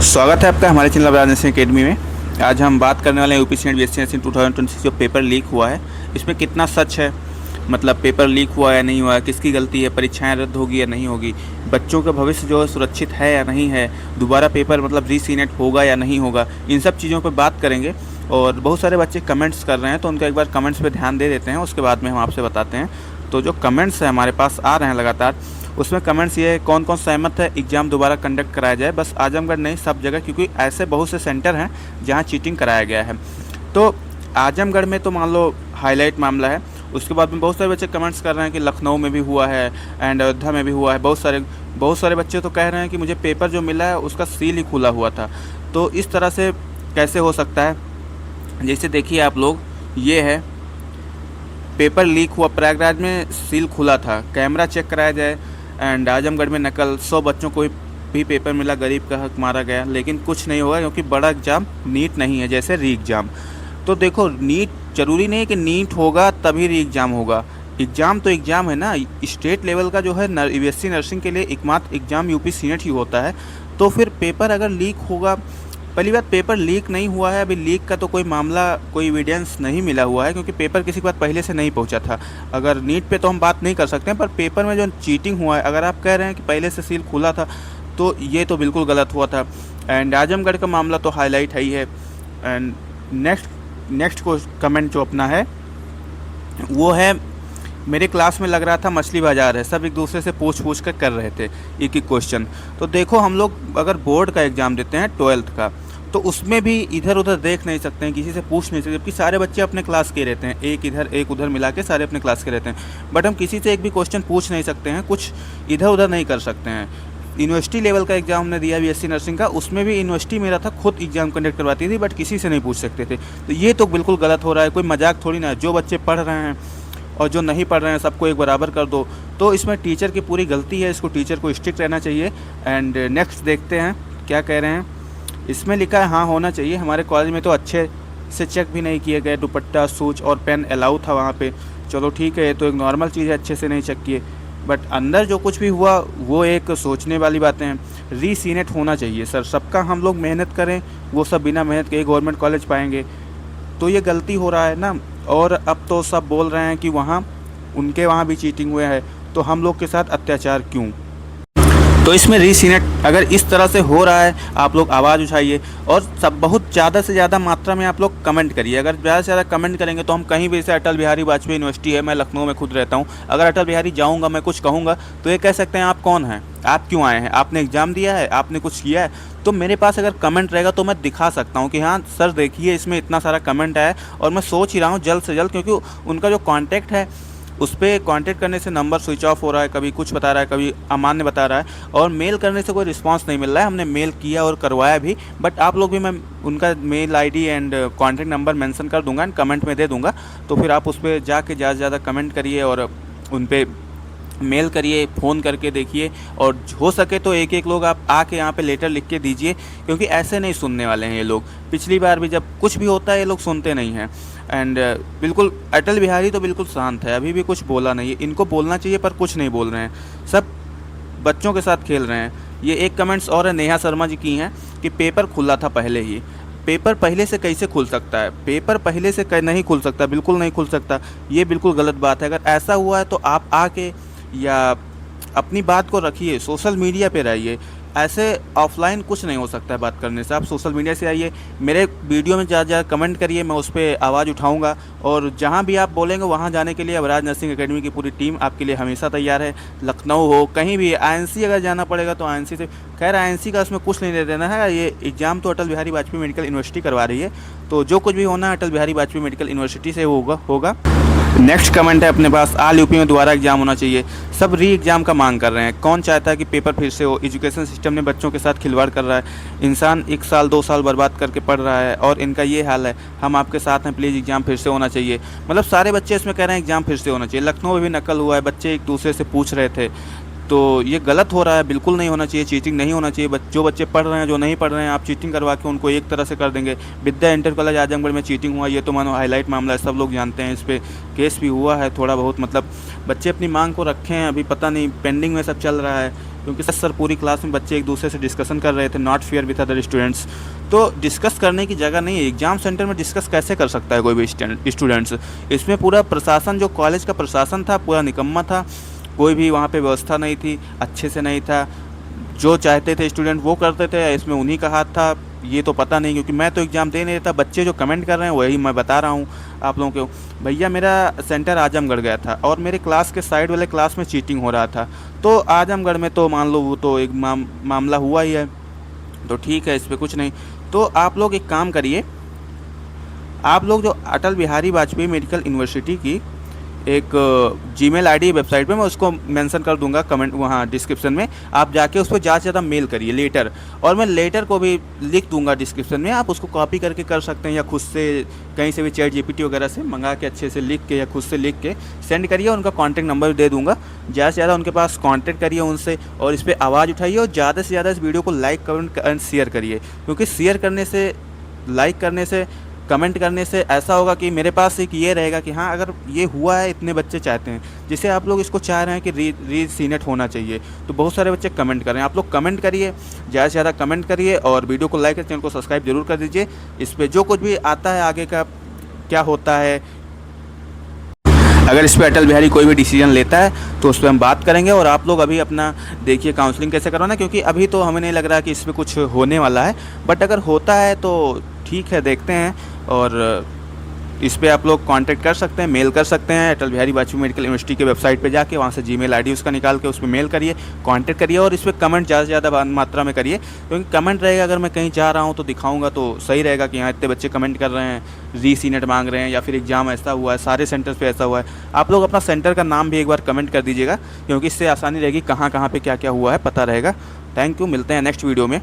स्वागत है आपका हमारे चैनल अबराज नर्सिंग अकेडमी में। आज हम बात करने वाले हैं यूपी सीनेट बीएससी नर्सिंग 2026 जो पेपर लीक हुआ है, इसमें कितना सच है, मतलब पेपर लीक हुआ या नहीं हुआ है, किसकी गलती है, परीक्षाएं रद्द होगी या नहीं होगी, बच्चों का भविष्य जो है सुरक्षित है या नहीं है, दोबारा पेपर मतलब री सीनेट होगा या नहीं होगा, इन सब चीज़ों पर बात करेंगे। और बहुत सारे बच्चे कमेंट्स कर रहे हैं, तो उनका एक बार कमेंट्स पर ध्यान दे देते हैं, उसके बाद में हम आपसे बताते हैं। तो जो कमेंट्स हैं हमारे पास आ रहे हैं लगातार, उसमें कमेंट्स ये है, कौन कौन सहमत है एग्ज़ाम दोबारा कंडक्ट कराया जाए, बस आजमगढ़ नहीं सब जगह, क्योंकि ऐसे बहुत से सेंटर हैं जहां चीटिंग कराया गया है। तो आजमगढ़ में तो मान लो हाईलाइट मामला है, उसके बाद में बहुत सारे बच्चे कमेंट्स कर रहे हैं कि लखनऊ में भी हुआ है एंड अयोध्या में भी हुआ है। बहुत सारे बच्चे तो कह रहे हैं कि मुझे पेपर जो मिला है उसका सील ही खुला हुआ था। तो इस तरह से कैसे हो सकता है? जैसे देखिए आप लोग, ये है पेपर लीक हुआ, प्रयागराज में सील खुला था, कैमरा चेक कराया जाए। एंड आजमगढ़ में नकल, 100 बच्चों को भी पेपर मिला, गरीब का हक मारा गया, लेकिन कुछ नहीं होगा क्योंकि बड़ा एग्ज़ाम नीट नहीं है जैसे री एग्ज़ाम। तो देखो, नीट ज़रूरी नहीं है कि नीट होगा तभी री एग्ज़ाम होगा, एग्ज़ाम तो एग्ज़ाम है ना। स्टेट लेवल का जो है बीएससी नर्सिंग के लिए एकमात्र एग्ज़ाम यूपी सीनेट ही होता है। तो फिर पेपर अगर लीक होगा, पहली बात पेपर लीक नहीं हुआ है, अभी लीक का तो कोई मामला, कोई एविडेंस नहीं मिला हुआ है, क्योंकि पेपर किसी के पास पहले से नहीं पहुंचा था। अगर नीट पे तो हम बात नहीं कर सकते हैं, पर पेपर में जो चीटिंग हुआ है, अगर आप कह रहे हैं कि पहले से सील खुला था, तो ये तो बिल्कुल गलत हुआ था। एंड आजमगढ़ का मामला तो हाईलाइट है ही है। एंड नेक्स्ट को कमेंट जो अपना है वो है, मेरे क्लास में लग रहा था मछली बाजार है, सब एक दूसरे से पूछ कर रहे थे एक एक क्वेश्चन। तो देखो, हम लोग अगर बोर्ड का एग्ज़ाम देते हैं 12th का, तो उसमें भी इधर उधर देख नहीं सकते हैं, किसी से पूछ नहीं सकते, जबकि सारे बच्चे अपने क्लास के रहते हैं, एक इधर एक उधर मिला के सारे अपने क्लास के रहते हैं। बट हम किसी से एक भी क्वेश्चन पूछ नहीं सकते हैं, कुछ इधर उधर नहीं कर सकते हैं। यूनिवर्सिटी लेवल का एग्ज़ाम हमने दिया बीएससी नर्सिंग का, उसमें भी यूनिवर्सिटी मेरा था, खुद एग्ज़ाम कंडक्ट करवाती थी, बट किसी से नहीं पूछ सकते थे। तो ये तो बिल्कुल गलत हो रहा है, कोई मजाक थोड़ी ना है। जो बच्चे पढ़ रहे हैं और जो नहीं पढ़ रहे हैं सबको एक बराबर कर दो, तो इसमें टीचर की पूरी गलती है, इसको टीचर को स्ट्रिक्ट रहना चाहिए। एंड नेक्स्ट देखते हैं क्या कह रहे हैं। इसमें लिखा है हाँ होना चाहिए, हमारे कॉलेज में तो अच्छे से चेक भी नहीं किए गए, दुपट्टा सूच और पेन अलाउ था वहाँ पे। चलो ठीक है, ये तो एक नॉर्मल चीज़ है, अच्छे से नहीं चेक किए, बट अंदर जो कुछ भी हुआ वो एक सोचने वाली बातें हैं। री सीनेट होना चाहिए सर, सबका हम लोग मेहनत करें, वो सब बिना मेहनत के गवर्नमेंट कॉलेज पाएंगे, तो ये गलती हो रहा है ना। और अब तो सब बोल रहे हैं कि वहाँ उनके वहाँ भी चीटिंग हुआ है, तो हम लोग के साथ अत्याचार क्यों? तो इसमें री सीनेट अगर इस तरह से हो रहा है, आप लोग आवाज़ उठाइए और सब बहुत ज़्यादा से ज़्यादा मात्रा में आप लोग कमेंट करिए। अगर ज़्यादा से ज़्यादा कमेंट करेंगे तो हम कहीं भी, जैसे अटल बिहारी वाजपेयी यूनिवर्सिटी है, मैं लखनऊ में खुद रहता हूँ, अगर अटल बिहारी जाऊँगा, मैं कुछ कहूँगा, तो ये कह सकते हैं आप कौन हैं, आप क्यों आए हैं, आपने एग्ज़ाम दिया है, आपने कुछ किया है? तो मेरे पास अगर कमेंट रहेगा तो मैं दिखा सकता हूँ कि हाँ सर देखिए इसमें इतना सारा कमेंट आया, और मैं सोच ही रहा हूँ जल्द से जल्द, क्योंकि उनका जो कॉन्टैक्ट है उस पर कांटेक्ट करने से नंबर स्विच ऑफ हो रहा है, कभी कुछ बता रहा है, कभी अमान्य बता रहा है, और मेल करने से कोई रिस्पांस नहीं मिल रहा है। हमने मेल किया और करवाया भी, बट आप लोग भी, मैं उनका mail ID and contact number mention कर दूंगा एंड कमेंट में दे दूंगा, तो फिर आप उस पर जाके ज़्यादा से ज़्यादा कमेंट करिए और उन पर मेल करिए, फ़ोन करके देखिए, और हो सके तो एक एक लोग आप आके यहाँ पे लेटर लिख के दीजिए, क्योंकि ऐसे नहीं सुनने वाले हैं ये लोग। पिछली बार भी जब कुछ भी होता है ये लोग सुनते नहीं हैं। एंड बिल्कुल अटल बिहारी तो बिल्कुल शांत है, अभी भी कुछ बोला नहीं है, इनको बोलना चाहिए पर कुछ नहीं बोल रहे हैं, सब बच्चों के साथ खेल रहे हैं। ये एक कमेंट्स और है, नेहा शर्मा जी की हैं कि पेपर खुला था पहले ही। पेपर पहले से कैसे खुल सकता है? पेपर पहले से नहीं खुल सकता, बिल्कुल नहीं खुल सकता, ये बिल्कुल गलत बात है। अगर ऐसा हुआ है तो आप आके या अपनी बात को रखिए, सोशल मीडिया पे रहिए, ऐसे ऑफलाइन कुछ नहीं हो सकता है बात करने से। आप सोशल मीडिया से आइए, मेरे वीडियो में ज़्यादा कमेंट करिए, मैं उस पर आवाज़ उठाऊंगा, और जहां भी आप बोलेंगे वहां जाने के लिए अबराज नर्सिंग अकेडमी की पूरी टीम आपके लिए हमेशा तैयार है। लखनऊ हो, कहीं भी, आईएनसी अगर जाना पड़ेगा तो आईएनसी से, खैर आईएनसी का उसमें कुछ नहीं दे देना है, ये एग्ज़ाम तो अटल बिहारी वाजपेयी मेडिकल यूनिवर्सिटी करवा रही है, तो जो कुछ भी होना है अटल बिहारी वाजपेयी मेडिकल यूनिवर्सिटी से होगा। नेक्स्ट कमेंट है अपने पास, आल यूपी में दोबारा एग्जाम होना चाहिए, सब री एग्ज़ाम का मांग कर रहे हैं, कौन चाहता है कि पेपर फिर से हो? एजुकेशन सिस्टम ने बच्चों के साथ खिलवाड़ कर रहा है, इंसान 1 साल 2 साल बर्बाद करके पढ़ रहा है और इनका ये हाल है। हम आपके साथ हैं, प्लीज़ एग्ज़ाम फिर से होना चाहिए। मतलब सारे बच्चे इसमें कह रहे हैं एग्ज़ाम फिर से होना चाहिए। लखनऊ में भी नकल हुआ है, बच्चे एक दूसरे से पूछ रहे थे, तो ये गलत हो रहा है, बिल्कुल नहीं होना चाहिए, चीटिंग नहीं होना चाहिए। जो बच्चे पढ़ रहे हैं, जो नहीं पढ़ रहे हैं, आप चीटिंग करवा के उनको एक तरह से कर देंगे। विद्या इंटर कॉलेज आजमगढ़ में चीटिंग हुआ, ये तो मानो हाईलाइट मामला है, सब लोग जानते हैं, इस पर केस भी हुआ है थोड़ा बहुत। मतलब बच्चे अपनी मांग को रखें, अभी पता नहीं पेंडिंग में सब चल रहा है, क्योंकि सर पूरी क्लास में बच्चे एक दूसरे से डिस्कशन कर रहे थे, not fair with other students. तो डिस्कस करने की जगह नहीं है, एग्ज़ाम सेंटर में डिस्कस कैसे कर सकता है कोई भी स्टूडेंट्स। इसमें पूरा प्रशासन, जो कॉलेज का प्रशासन था, पूरा निकम्मा था। कोई भी वहाँ पे व्यवस्था नहीं थी, अच्छे से नहीं था। जो चाहते थे स्टूडेंट वो करते थे, इसमें उन्हीं का हाथ था, ये तो पता नहीं, क्योंकि मैं तो एग्ज़ाम दे नहीं देता। बच्चे जो कमेंट कर रहे हैं वही मैं बता रहा हूँ आप लोगों को। भैया मेरा सेंटर आजमगढ़ गया था और मेरे क्लास के साइड वाले क्लास में चीटिंग हो रहा था। तो आजमगढ़ में तो मान लो वो तो एक मामला हुआ ही है, तो ठीक है, इस पर कुछ नहीं। तो आप लोग एक काम करिए, आप लोग जो अटल बिहारी वाजपेयी मेडिकल यूनिवर्सिटी की एक जीमेल आईडी वेबसाइट पे, मैं उसको मेंशन कर दूंगा कमेंट वहाँ डिस्क्रिप्शन में, आप जाके उस पर ज़्यादा से ज़्यादा मेल करिए लेटर, और मैं लेटर को भी लिख दूंगा डिस्क्रिप्शन में, आप उसको कॉपी करके कर सकते हैं, या खुद से कहीं से भी चैट जीपीटी वगैरह से मंगा के अच्छे से लिख के या खुद से लिख के सेंड करिए। उनका कॉन्टैक्ट नंबर दे दूँगा, ज़्यादा से ज़्यादा उनके पास कॉन्टैक्ट करिए उनसे, और इस पर आवाज़ उठाइए, और ज़्यादा से ज़्यादा इस वीडियो को लाइक कमेंट एंड शेयर करिए, क्योंकि शेयर करने से, लाइक करने से, कमेंट करने से ऐसा होगा कि मेरे पास एक ये रहेगा कि हाँ, अगर ये हुआ है, इतने बच्चे चाहते हैं, जिसे आप लोग इसको चाह रहे हैं कि री सीनेट होना चाहिए, तो बहुत सारे बच्चे कमेंट कर रहे हैं। आप लोग कमेंट करिए, ज़्यादा से ज़्यादा कमेंट करिए, और वीडियो को लाइक और चैनल को सब्सक्राइब जरूर कर दीजिए। इस पर जो कुछ भी आता है आगे का क्या होता है, अगर इस पर अटल बिहारी कोई भी डिसीजन लेता है तो उस पर हम बात करेंगे। और आप लोग अभी अपना देखिए काउंसलिंग कैसे करवाना, क्योंकि अभी तो हमें नहीं लग रहा कि इस पर कुछ होने वाला है, बट अगर होता है तो ठीक है, देखते हैं। और इस पे आप लोग कांटेक्ट कर सकते हैं, मेल कर सकते हैं अटल बिहारी वाजपेयी मेडिकल यूनिवर्सिटी के वेबसाइट पे जाके, वहाँ से जीमेल आईडी उसका निकाल के उस पर मेल करिए, कांटेक्ट करिए, और इस पर कमेंट ज़्यादा से ज़्यादा मात्रा में करिए, क्योंकि कमेंट रहेगा, अगर मैं कहीं जा रहा हूँ तो दिखाऊंगा तो सही रहेगा कि हाँ, इतने बच्चे कमेंट कर रहे हैं, री सीनेट मांग रहे हैं, या फिर एग्ज़ाम ऐसा हुआ है, सारे सेंटर्स पर ऐसा हुआ है। आप लोग अपना सेंटर का नाम भी एक बार कमेंट कर दीजिएगा, क्योंकि इससे आसानी रहेगी, कहाँ कहाँ पर क्या क्या हुआ है पता रहेगा। थैंक यू, मिलते हैं नेक्स्ट वीडियो में।